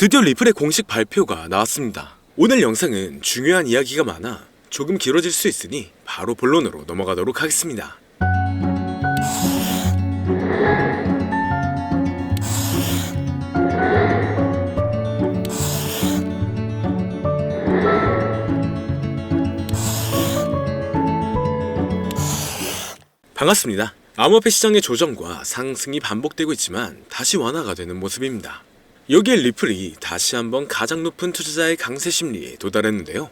드디어 리플의 공식 발표가 나왔습니다. 오늘 영상은 중요한 이야기가 많아 조금 길어질 수 있으니 바로 본론으로 넘어가도록 하겠습니다. 반갑습니다. 암호화폐 시장의 조정과 상승이 반복되고 있지만 다시 완화가 되는 모습입니다. 여기에 리플이 다시 한번 가장 높은 투자자의 강세 심리에 도달했는데요.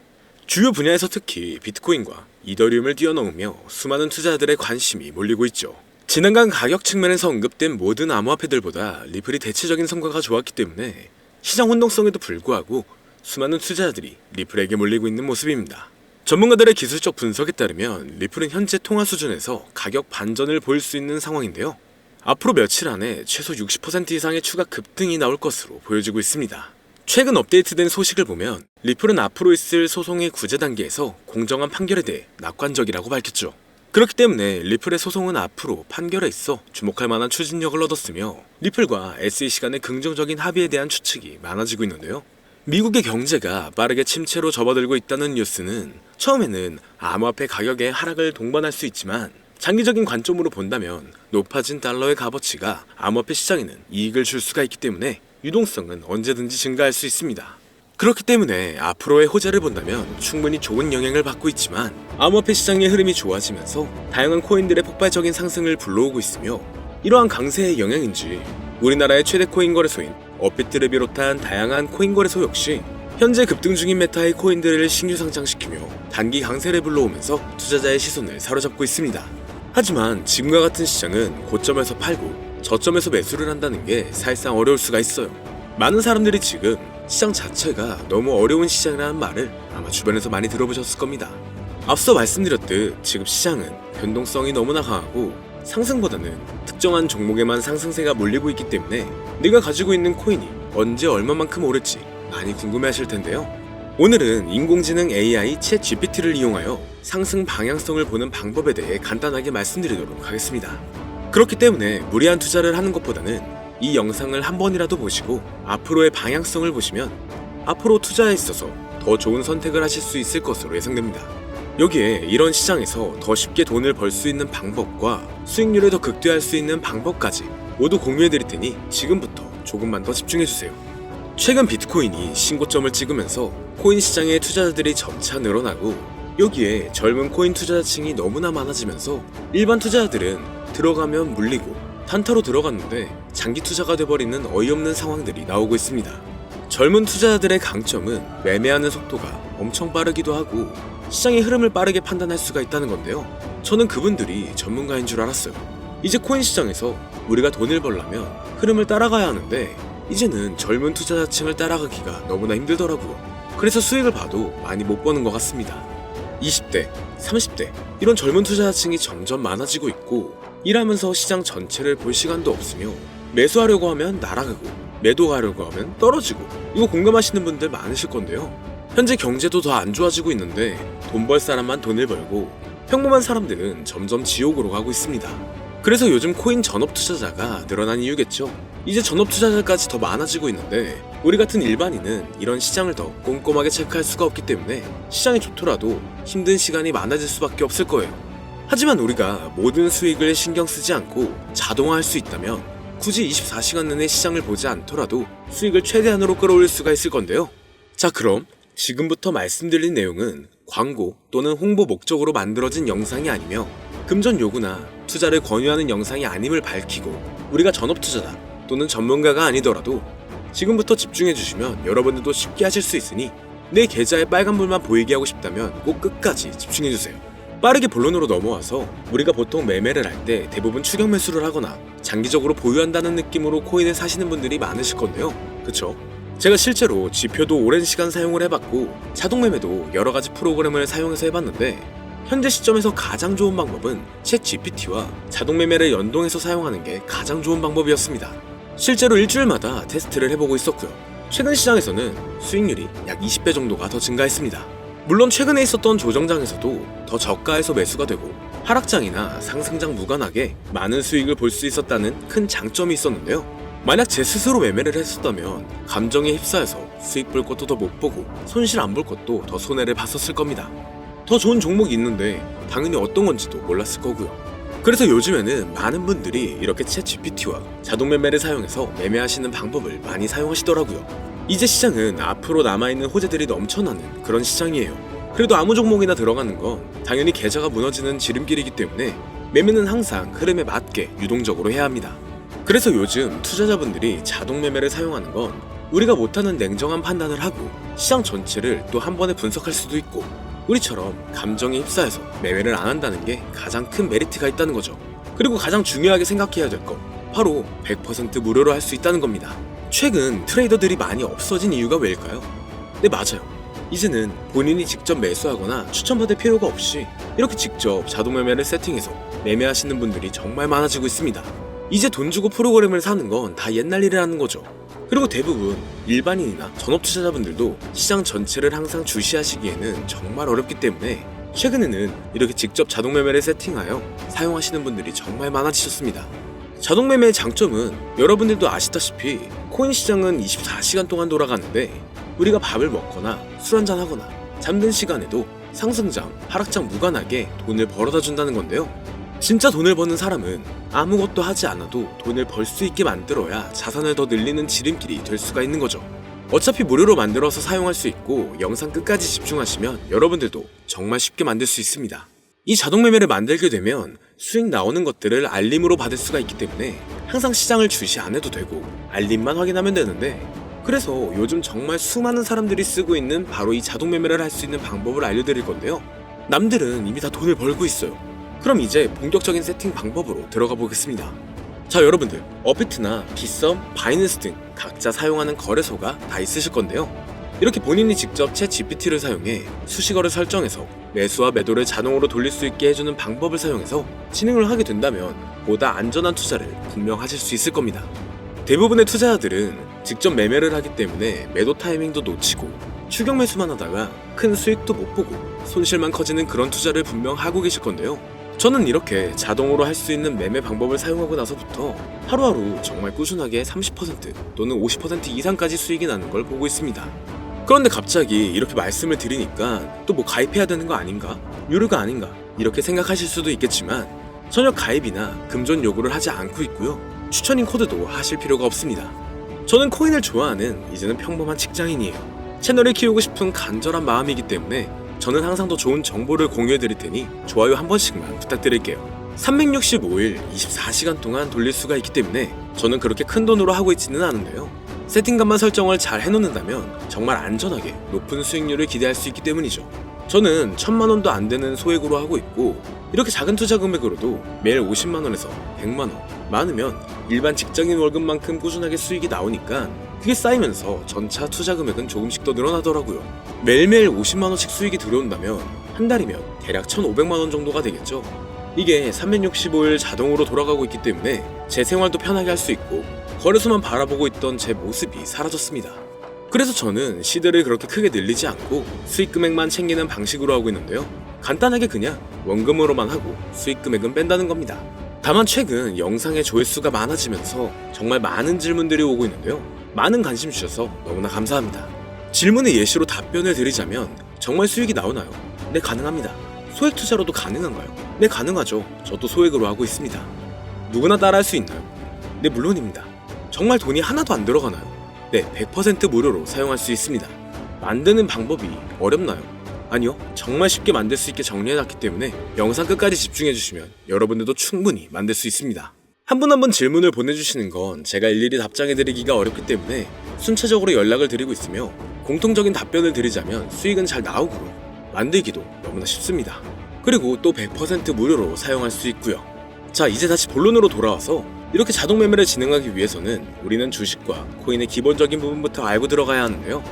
주요 분야에서 특히 비트코인과 이더리움을 뛰어넘으며 수많은 투자자들의 관심이 몰리고 있죠. 지난간 가격 측면에서 언급된 모든 암호화폐들보다 리플이 대체적인 성과가 좋았기 때문에 시장 혼동성에도 불구하고 수많은 투자자들이 리플에게 몰리고 있는 모습입니다. 전문가들의 기술적 분석에 따르면 리플은 현재 통화 수준에서 가격 반전을 보일 수 있는 상황인데요. 앞으로 며칠 안에 최소 60% 이상의 추가 급등이 나올 것으로 보여지고 있습니다. 최근 업데이트된 소식을 보면 리플은 앞으로 있을 소송의 구제 단계에서 공정한 판결에 대해 낙관적이라고 밝혔죠. 그렇기 때문에 리플의 소송은 앞으로 판결에 있어 주목할 만한 추진력을 얻었으며 리플과 SEC 간의 긍정적인 합의에 대한 추측이 많아지고 있는데요. 미국의 경제가 빠르게 침체로 접어들고 있다는 뉴스는 처음에는 암호화폐 가격의 하락을 동반할 수 있지만 장기적인 관점으로 본다면 높아진 달러의 값어치가 암호화폐 시장에는 이익을 줄 수가 있기 때문에 유동성은 언제든지 증가할 수 있습니다. 그렇기 때문에 앞으로의 호재를 본다면 충분히 좋은 영향을 받고 있지만 암호화폐 시장의 흐름이 좋아지면서 다양한 코인들의 폭발적인 상승을 불러오고 있으며 이러한 강세의 영향인지 우리나라의 최대 코인 거래소인 업비트를 비롯한 다양한 코인 거래소 역시 현재 급등 중인 메타의 코인들을 신규 상장시키며 단기 강세를 불러오면서 투자자의 시선을 사로잡고 있습니다. 하지만 지금과 같은 시장은 고점에서 팔고 저점에서 매수를 한다는 게 사실상 어려울 수가 있어요. 많은 사람들이 지금 시장 자체가 너무 어려운 시장이라는 말을 아마 주변에서 많이 들어보셨을 겁니다. 앞서 말씀드렸듯 지금 시장은 변동성이 너무나 강하고 상승보다는 특정한 종목에만 상승세가 몰리고 있기 때문에 내가 가지고 있는 코인이 언제 얼마만큼 오를지 많이 궁금해하실 텐데요. 오늘은 인공지능 AI 챗GPT를 이용하여 상승 방향성을 보는 방법에 대해 간단하게 말씀드리도록 하겠습니다. 그렇기 때문에 무리한 투자를 하는 것보다는 이 영상을 한 번이라도 보시고 앞으로의 방향성을 보시면 앞으로 투자에 있어서 더 좋은 선택을 하실 수 있을 것으로 예상됩니다. 여기에 이런 시장에서 더 쉽게 돈을 벌 수 있는 방법과 수익률을 더 극대화할 수 있는 방법까지 모두 공유해드릴 테니 지금부터 조금만 더 집중해주세요. 최근 비트코인이 신고점을 찍으면서 코인 시장의 투자자들이 점차 늘어나고 여기에 젊은 코인 투자자층이 너무나 많아지면서 일반 투자자들은 들어가면 물리고 단타로 들어갔는데 장기 투자가 돼버리는 어이없는 상황들이 나오고 있습니다. 젊은 투자자들의 강점은 매매하는 속도가 엄청 빠르기도 하고 시장의 흐름을 빠르게 판단할 수가 있다는 건데요. 저는 그분들이 전문가인 줄 알았어요. 이제 코인 시장에서 우리가 돈을 벌려면 흐름을 따라가야 하는데 이제는 젊은 투자자층을 따라가기가 너무나 힘들더라고요. 그래서 수익을 봐도 많이 못 버는 것 같습니다. 20대, 30대 이런 젊은 투자자층이 점점 많아지고 있고 일하면서 시장 전체를 볼 시간도 없으며 매수하려고 하면 날아가고 매도하려고 하면 떨어지고 이거 공감하시는 분들 많으실 건데요. 현재 경제도 더 안 좋아지고 있는데 돈 벌 사람만 돈을 벌고 평범한 사람들은 점점 지옥으로 가고 있습니다. 그래서 요즘 코인 전업 투자자가 늘어난 이유겠죠. 이제 전업 투자자까지 더 많아지고 있는데 우리 같은 일반인은 이런 시장을 더 꼼꼼하게 체크할 수가 없기 때문에 시장이 좋더라도 힘든 시간이 많아질 수밖에 없을 거예요. 하지만 우리가 모든 수익을 신경 쓰지 않고 자동화할 수 있다면 굳이 24시간 내내 시장을 보지 않더라도 수익을 최대한으로 끌어올릴 수가 있을 건데요. 자, 그럼 지금부터 말씀드린 내용은 광고 또는 홍보 목적으로 만들어진 영상이 아니며 금전 요구나 투자를 권유하는 영상이 아님을 밝히고 우리가 전업 투자자 또는 전문가가 아니더라도 지금부터 집중해주시면 여러분들도 쉽게 하실 수 있으니 내 계좌에 빨간불만 보이게 하고 싶다면 꼭 끝까지 집중해주세요. 빠르게 본론으로 넘어와서 우리가 보통 매매를 할 때 대부분 추격 매수를 하거나 장기적으로 보유한다는 느낌으로 코인을 사시는 분들이 많으실 건데요. 그쵸? 제가 실제로 지표도 오랜 시간 사용을 해봤고 자동 매매도 여러가지 프로그램을 사용해서 해봤는데 현재 시점에서 가장 좋은 방법은 챗 GPT와 자동 매매를 연동해서 사용하는 게 가장 좋은 방법이었습니다. 실제로 일주일마다 테스트를 해보고 있었고요. 최근 시장에서는 수익률이 약 20배 정도가 더 증가했습니다. 물론 최근에 있었던 조정장에서도 더 저가에서 매수가 되고 하락장이나 상승장 무관하게 많은 수익을 볼 수 있었다는 큰 장점이 있었는데요. 만약 제 스스로 매매를 했었다면 감정에 휩싸여서 수익 볼 것도 더 못 보고 손실 안 볼 것도 더 손해를 봤었을 겁니다. 더 좋은 종목이 있는데 당연히 어떤 건지도 몰랐을 거고요. 그래서 요즘에는 많은 분들이 이렇게 챗 GPT와 자동 매매를 사용해서 매매하시는 방법을 많이 사용하시더라고요. 이제 시장은 앞으로 남아있는 호재들이 넘쳐나는 그런 시장이에요. 그래도 아무 종목이나 들어가는 건 당연히 계좌가 무너지는 지름길이기 때문에 매매는 항상 흐름에 맞게 유동적으로 해야 합니다. 그래서 요즘 투자자분들이 자동 매매를 사용하는 건 우리가 못하는 냉정한 판단을 하고 시장 전체를 또 한 번에 분석할 수도 있고 우리처럼 감정에 휩싸여서 매매를 안 한다는 게 가장 큰 메리트가 있다는 거죠. 그리고 가장 중요하게 생각해야 될 건 바로 100% 무료로 할 수 있다는 겁니다. 최근 트레이더들이 많이 없어진 이유가 왜일까요? 네, 맞아요. 이제는 본인이 직접 매수하거나 추천받을 필요가 없이 이렇게 직접 자동 매매를 세팅해서 매매하시는 분들이 정말 많아지고 있습니다. 이제 돈 주고 프로그램을 사는 건 다 옛날 일이라는 거죠. 그리고 대부분 일반인이나 전업 투자자분들도 시장 전체를 항상 주시하시기에는 정말 어렵기 때문에 최근에는 이렇게 직접 자동 매매를 세팅하여 사용하시는 분들이 정말 많아지셨습니다. 자동 매매의 장점은 여러분들도 아시다시피 코인 시장은 24시간 동안 돌아가는데 우리가 밥을 먹거나 술 한잔 하거나 잠든 시간에도 상승장, 하락장 무관하게 돈을 벌어다 준다는 건데요. 진짜 돈을 버는 사람은 아무것도 하지 않아도 돈을 벌 수 있게 만들어야 자산을 더 늘리는 지름길이 될 수가 있는 거죠. 어차피 무료로 만들어서 사용할 수 있고 영상 끝까지 집중하시면 여러분들도 정말 쉽게 만들 수 있습니다. 이 자동 매매를 만들게 되면 수익 나오는 것들을 알림으로 받을 수가 있기 때문에 항상 시장을 주시 안 해도 되고 알림만 확인하면 되는데, 그래서 요즘 정말 수많은 사람들이 쓰고 있는 바로 이 자동 매매를 할 수 있는 방법을 알려드릴 건데요. 남들은 이미 다 돈을 벌고 있어요. 그럼 이제 본격적인 세팅 방법으로 들어가 보겠습니다. 자, 여러분들 업비트나 빗썸, 바이낸스 등 각자 사용하는 거래소가 다 있으실 건데요. 이렇게 본인이 직접 챗 GPT를 사용해 수식어를 설정해서 매수와 매도를 자동으로 돌릴 수 있게 해주는 방법을 사용해서 진행을 하게 된다면 보다 안전한 투자를 분명 하실 수 있을 겁니다. 대부분의 투자자들은 직접 매매를 하기 때문에 매도 타이밍도 놓치고 추격 매수만 하다가 큰 수익도 못 보고 손실만 커지는 그런 투자를 분명 하고 계실 건데요. 저는 이렇게 자동으로 할 수 있는 매매 방법을 사용하고 나서부터 하루하루 정말 꾸준하게 30% 또는 50% 이상까지 수익이 나는 걸 보고 있습니다. 그런데 갑자기 이렇게 말씀을 드리니까 또 뭐 가입해야 되는 거 아닌가? 유료가 아닌가? 이렇게 생각하실 수도 있겠지만 전혀 가입이나 금전 요구를 하지 않고 있고요. 추천인 코드도 하실 필요가 없습니다. 저는 코인을 좋아하는 이제는 평범한 직장인이에요. 채널을 키우고 싶은 간절한 마음이기 때문에 저는 항상 더 좋은 정보를 공유해드릴 테니 좋아요 한 번씩만 부탁드릴게요. 365일 24시간 동안 돌릴 수가 있기 때문에 저는 그렇게 큰 돈으로 하고 있지는 않은데요. 세팅값만 설정을 잘 해놓는다면 정말 안전하게 높은 수익률을 기대할 수 있기 때문이죠. 저는 1000만원도 안 되는 소액으로 하고 있고 이렇게 작은 투자 금액으로도 매일 50만원에서 100만원, 많으면 일반 직장인 월급만큼 꾸준하게 수익이 나오니까 그게 쌓이면서 전차 투자 금액은 조금씩 더 늘어나더라고요. 매일매일 50만원씩 수익이 들어온다면 한 달이면 대략 1500만원 정도가 되겠죠. 이게 365일 자동으로 돌아가고 있기 때문에 제 생활도 편하게 할 수 있고 거래소만 바라보고 있던 제 모습이 사라졌습니다. 그래서 저는 시드를 그렇게 크게 늘리지 않고 수익 금액만 챙기는 방식으로 하고 있는데요. 간단하게 그냥 원금으로만 하고 수익 금액은 뺀다는 겁니다. 다만 최근 영상의 조회수가 많아지면서 정말 많은 질문들이 오고 있는데요. 많은 관심 주셔서 너무나 감사합니다. 질문의 예시로 답변을 드리자면 정말 수익이 나오나요? 네, 가능합니다. 소액 투자로도 가능한가요? 네, 가능하죠. 저도 소액으로 하고 있습니다. 누구나 따라할 수 있나요? 네, 물론입니다. 정말 돈이 하나도 안 들어가나요? 네, 100% 무료로 사용할 수 있습니다. 만드는 방법이 어렵나요? 아니요, 정말 쉽게 만들 수 있게 정리해놨기 때문에 영상 끝까지 집중해주시면 여러분들도 충분히 만들 수 있습니다. 한 분 한 분 질문을 보내주시는 건 제가 일일이 답장해드리기가 어렵기 때문에 순차적으로 연락을 드리고 있으며 공통적인 답변을 드리자면 수익은 잘 나오고 만들기도 너무나 쉽습니다. 그리고 또 100% 무료로 사용할 수 있고요. 자, 이제 다시 본론으로 돌아와서 이렇게 자동 매매를 진행하기 위해서는 우리는 주식과 코인의 기본적인 부분부터 알고 들어가야 하는데요.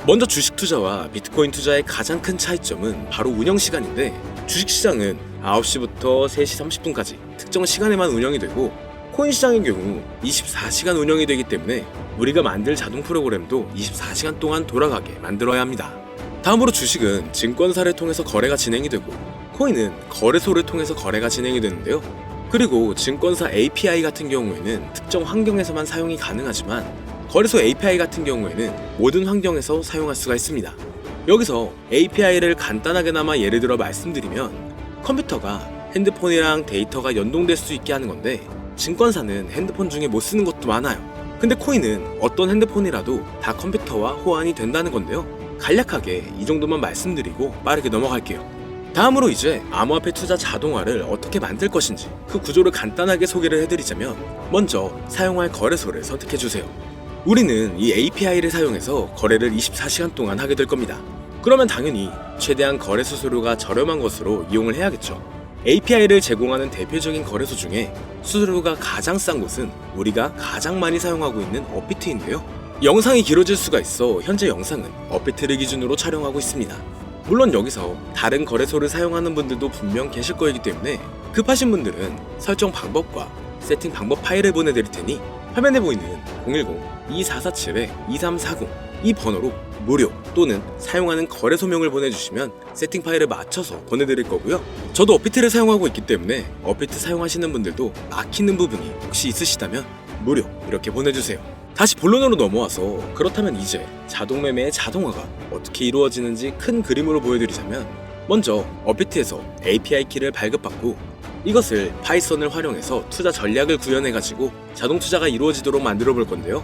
먼저 주식 투자와 비트코인 투자의 가장 큰 차이점은 바로 운영 시간인데, 주식시장은 9시부터 3시 30분까지 특정 시간에만 운영이 되고 코인 시장의 경우 24시간 운영이 되기 때문에 우리가 만들 자동 프로그램도 24시간 동안 돌아가게 만들어야 합니다. 다음으로 주식은 증권사를 통해서 거래가 진행이 되고 코인은 거래소를 통해서 거래가 진행이 되는데요. 그리고 증권사 API 같은 경우에는 특정 환경에서만 사용이 가능하지만 거래소 API 같은 경우에는 모든 환경에서 사용할 수가 있습니다. 여기서 API를 간단하게나마 예를 들어 말씀드리면 컴퓨터가 핸드폰이랑 데이터가 연동될 수 있게 하는 건데 증권사는 핸드폰 중에 못 쓰는 것도 많아요. 근데 코인은 어떤 핸드폰이라도 다 컴퓨터와 호환이 된다는 건데요. 간략하게 이 정도만 말씀드리고 빠르게 넘어갈게요. 다음으로 이제 암호화폐 투자 자동화를 어떻게 만들 것인지 그 구조를 간단하게 소개를 해드리자면 먼저 사용할 거래소를 선택해주세요. 우리는 이 API를 사용해서 거래를 24시간 동안 하게 될 겁니다. 그러면 당연히 최대한 거래 수수료가 저렴한 것으로 이용을 해야겠죠. API를 제공하는 대표적인 거래소 중에 수수료가 가장 싼 곳은 우리가 가장 많이 사용하고 있는 업비트인데요. 영상이 길어질 수가 있어 현재 영상은 업비트를 기준으로 촬영하고 있습니다. 물론 여기서 다른 거래소를 사용하는 분들도 분명 계실 거이기 때문에 급하신 분들은 설정 방법과 세팅 방법 파일을 보내드릴 테니 화면에 보이는 010-2447-2340 이 번호로 무료 또는 사용하는 거래소명을 보내주시면 세팅 파일을 맞춰서 보내드릴 거고요. 저도 업비트를 사용하고 있기 때문에 업비트 사용하시는 분들도 막히는 부분이 혹시 있으시다면 무료 이렇게 보내주세요. 다시 본론으로 넘어와서 그렇다면 이제 자동매매의 자동화가 어떻게 이루어지는지 큰 그림으로 보여드리자면 먼저 업비트에서 API 키를 발급받고 이것을 파이썬을 활용해서 투자 전략을 구현해가지고 자동 투자가 이루어지도록 만들어 볼 건데요.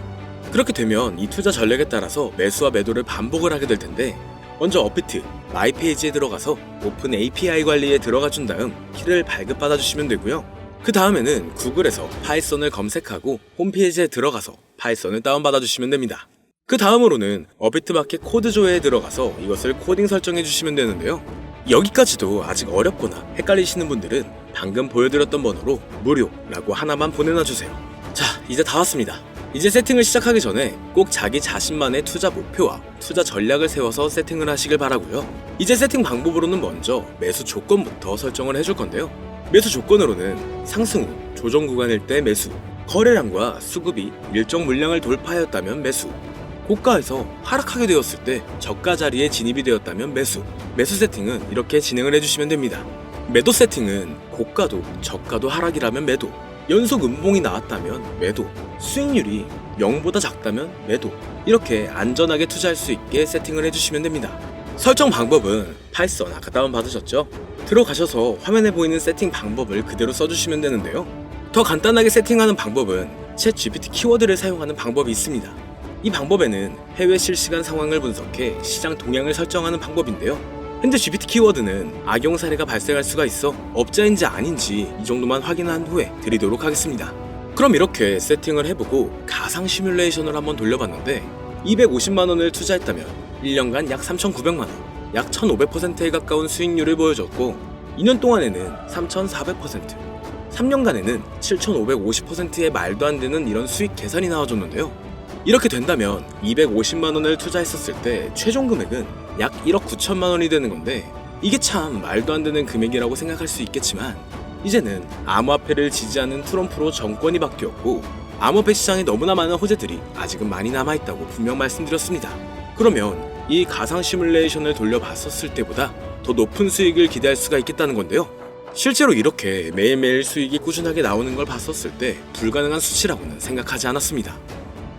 그렇게 되면 이 투자 전략에 따라서 매수와 매도를 반복을 하게 될 텐데 먼저 업비트 마이 페이지에 들어가서 오픈 API 관리에 들어가 준 다음 키를 발급받아 주시면 되고요. 그 다음에는 구글에서 파이썬을 검색하고 홈페이지에 들어가서 파이썬을 다운받아 주시면 됩니다. 그 다음으로는 업비트 마켓 코드 조회에 들어가서 이것을 코딩 설정해 주시면 되는데요. 여기까지도 아직 어렵거나 헷갈리시는 분들은 방금 보여드렸던 번호로 무료라고 하나만 보내놔 주세요. 자, 이제 다 왔습니다. 이제 세팅을 시작하기 전에 꼭 자기 자신만의 투자 목표와 투자 전략을 세워서 세팅을 하시길 바라고요. 이제 세팅 방법으로는 먼저 매수 조건부터 설정을 해줄 건데요. 매수 조건으로는 상승 후 조정 구간일 때 매수, 거래량과 수급이 일정 물량을 돌파하였다면 매수, 고가에서 하락하게 되었을 때 저가 자리에 진입이 되었다면 매수 세팅은 이렇게 진행을 해주시면 됩니다. 매도 세팅은 고가도 저가도 하락이라면 매도, 연속 음봉이 나왔다면 매도, 수익률이 0보다 작다면 매도, 이렇게 안전하게 투자할 수 있게 세팅을 해주시면 됩니다. 설정 방법은 파이썬 아까 다운받으셨죠? 들어가셔서 화면에 보이는 세팅 방법을 그대로 써주시면 되는데요. 더 간단하게 세팅하는 방법은 챗 GPT 키워드를 사용하는 방법이 있습니다. 이 방법에는 해외 실시간 상황을 분석해 시장 동향을 설정하는 방법인데요. 현재 GPT 키워드는 악용 사례가 발생할 수가 있어 업자인지 아닌지 이 정도만 확인한 후에 드리도록 하겠습니다. 그럼 이렇게 세팅을 해보고 가상 시뮬레이션을 한번 돌려봤는데 250만원을 투자했다면 1년간 약 3,900만원, 약 1,500%에 가까운 수익률을 보여줬고 2년 동안에는 3,400%, 3년간에는 7,550%의 말도 안 되는 이런 수익 계산이 나와줬는데요. 이렇게 된다면 250만원을 투자했었을 때 최종 금액은 약 1억 9천만원이 되는 건데 이게 참 말도 안 되는 금액이라고 생각할 수 있겠지만 이제는 암호화폐를 지지하는 트럼프로 정권이 바뀌었고 암호화폐 시장에 너무나 많은 호재들이 아직은 많이 남아있다고 분명 말씀드렸습니다. 그러면 이 가상 시뮬레이션을 돌려봤었을 때보다 더 높은 수익을 기대할 수가 있겠다는 건데요. 실제로 이렇게 매일매일 수익이 꾸준하게 나오는 걸 봤었을 때 불가능한 수치라고는 생각하지 않았습니다.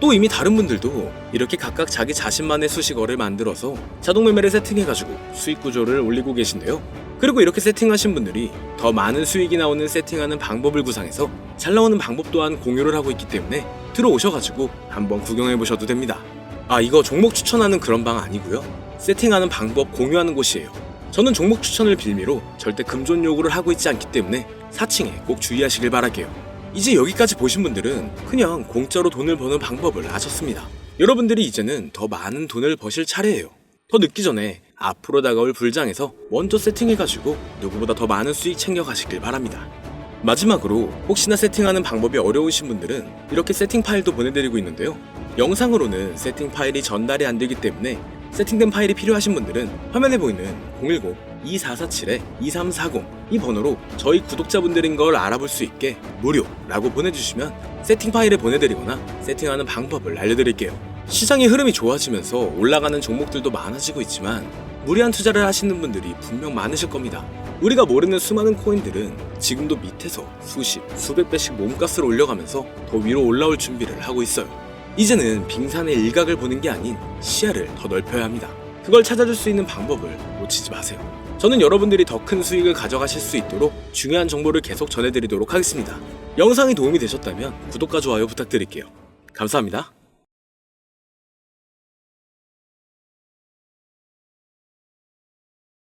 또 이미 다른 분들도 이렇게 각각 자기 자신만의 수식어를 만들어서 자동 매매를 세팅해가지고 수익 구조를 올리고 계신데요. 그리고 이렇게 세팅하신 분들이 더 많은 수익이 나오는 세팅하는 방법을 구상해서 잘 나오는 방법 또한 공유를 하고 있기 때문에 들어오셔가지고 한번 구경해보셔도 됩니다. 아, 이거 종목 추천하는 그런 방 아니고요. 세팅하는 방법 공유하는 곳이에요. 저는 종목 추천을 빌미로 절대 금전 요구를 하고 있지 않기 때문에 사칭에 꼭 주의하시길 바랄게요. 이제 여기까지 보신 분들은 그냥 공짜로 돈을 버는 방법을 아셨습니다. 여러분들이 이제는 더 많은 돈을 버실 차례예요. 더 늦기 전에 앞으로 다가올 불장에서 먼저 세팅해가지고 누구보다 더 많은 수익 챙겨가시길 바랍니다. 마지막으로 혹시나 세팅하는 방법이 어려우신 분들은 이렇게 세팅 파일도 보내드리고 있는데요. 영상으로는 세팅 파일이 전달이 안 되기 때문에 세팅된 파일이 필요하신 분들은 화면에 보이는 010-2447-2340 이 번호로 저희 구독자분들인 걸 알아볼 수 있게 무료라고 보내주시면 세팅 파일을 보내드리거나 세팅하는 방법을 알려드릴게요. 시장의 흐름이 좋아지면서 올라가는 종목들도 많아지고 있지만 무리한 투자를 하시는 분들이 분명 많으실 겁니다. 우리가 모르는 수많은 코인들은 지금도 밑에서 수십, 수백 배씩 몸값을 올려가면서 더 위로 올라올 준비를 하고 있어요. 이제는 빙산의 일각을 보는 게 아닌 시야를 더 넓혀야 합니다. 그걸 찾아줄 수 있는 방법을 놓치지 마세요. 저는 여러분들이 더 큰 수익을 가져가실 수 있도록 중요한 정보를 계속 전해드리도록 하겠습니다. 영상이 도움이 되셨다면 구독과 좋아요 부탁드릴게요. 감사합니다.